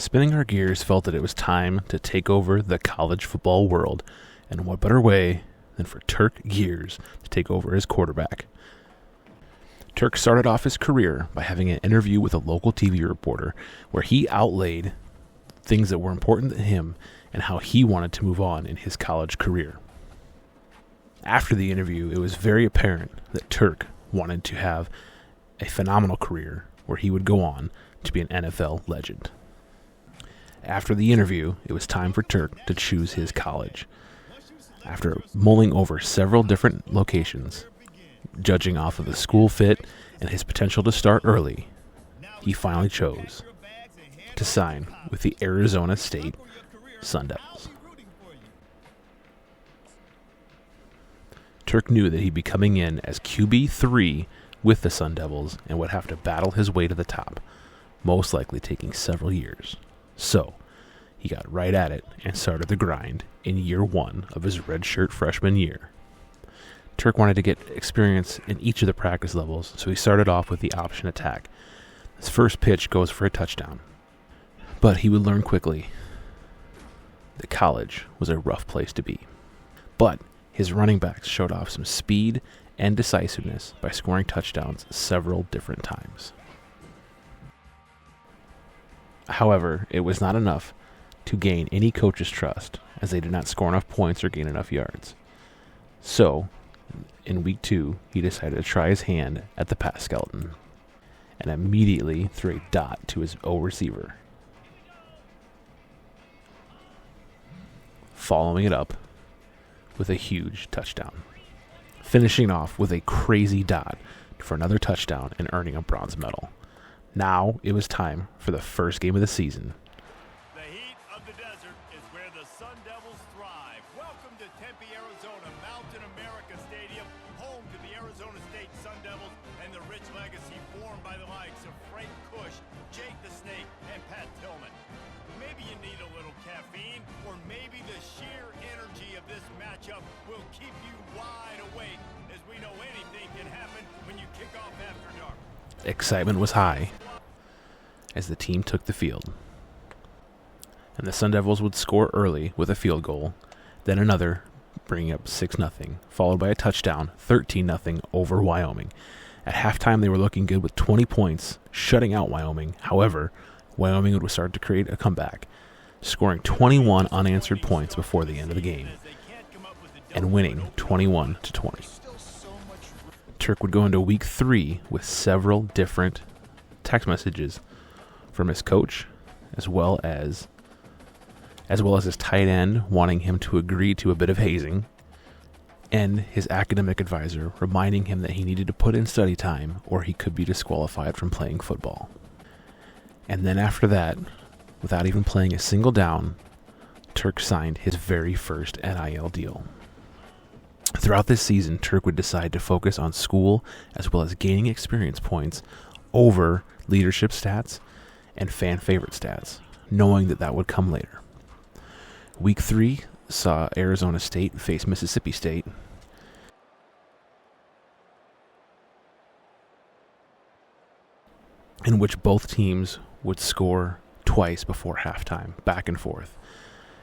Spinning our gears felt that it was time to take over the college football world, and what better way than for Turk Gears to take over as quarterback. Turk started off his career by having an interview with a local TV reporter where he outlaid things that were important to him and how he wanted to move on in his college career. After the interview, it was very apparent that Turk wanted to have a phenomenal career where he would go on to be an NFL legend. After the interview, it was time for Turk to choose his college. After mulling over several different locations, judging off of the school fit and his potential to start early, he finally chose to sign with the Arizona State Sun Devils. Turk knew that he'd be coming in as QB3 with the Sun Devils and would have to battle his way to the top, most likely taking several years. So, he got right at it and started the grind in year one of his redshirt freshman year. Turk wanted to get experience in each of the practice levels, so he started off with the option attack. His first pitch goes for a touchdown. But he would learn quickly that college was a rough place to be. But his running backs showed off some speed and decisiveness by scoring touchdowns several different times. However, it was not enough to gain any coach's trust, as they did not score enough points or gain enough yards. So, in week 2, he decided to try his hand at the pass skeleton and immediately threw a dot to his O receiver, following it up with a huge touchdown, finishing off with a crazy dot for another touchdown and earning a bronze medal. Now it was time for the first game of the season. The heat of the desert is where the Sun Devils thrive. Welcome to Tempe, Arizona, Mountain America Stadium, home to the Arizona State Sun Devils and the rich legacy formed by the likes of Frank Kush, Jake the Snake, and Pat Tillman. Maybe you need a little caffeine, or maybe the sheer energy of this matchup will keep you wide awake, as we know anything can happen when you kick off after dark. Excitement was high as the team took the field, and the Sun Devils would score early with a field goal, then another, bringing up 6-0, followed by a touchdown, 13-0 over Wyoming. At halftime, they were looking good with 20 points, shutting out Wyoming. However, Wyoming would start to create a comeback, scoring 21 unanswered points before the end of the game, and winning 21-20. Turk would go into week 3 with several different text messages from his coach, as well as his tight end wanting him to agree to a bit of hazing, and his academic advisor reminding him that he needed to put in study time or he could be disqualified from playing football. And then after that, without even playing a single down, Turk signed his very first NIL deal. Throughout this season, Turk would decide to focus on school as well as gaining experience points over leadership stats and fan favorite stats, knowing that that would come later. Week 3 saw Arizona State face Mississippi State, in which both teams would score twice before halftime, back and forth.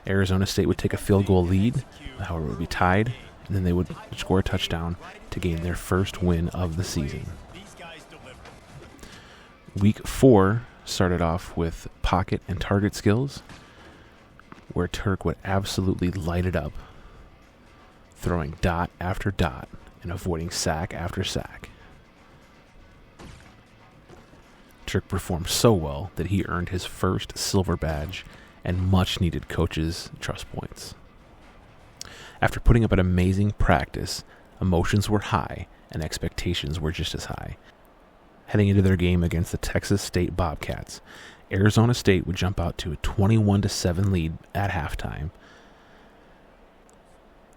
Arizona State would take a field goal lead, however it would be tied, and then they would score a touchdown to gain their first win of the season. Week 4 started off with pocket and target skills, where Turk would absolutely light it up, throwing dot after dot and avoiding sack after sack. Turk performed so well that he earned his first silver badge and much-needed coaches' trust points. After putting up an amazing practice, emotions were high and expectations were just as high. Heading into their game against the Texas State Bobcats, Arizona State would jump out to a 21-7 lead at halftime,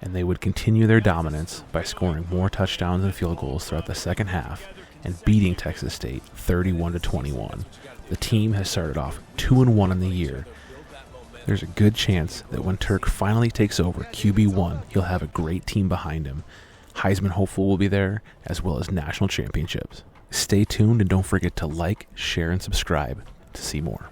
and they would continue their dominance by scoring more touchdowns and field goals throughout the second half and beating Texas State 31-21. The team has started off 2-1 in the year. There's a good chance that when Turk finally takes over QB1, he'll have a great team behind him. Heisman hopeful will be there, as well as national championships. Stay tuned and don't forget to like, share, and subscribe to see more.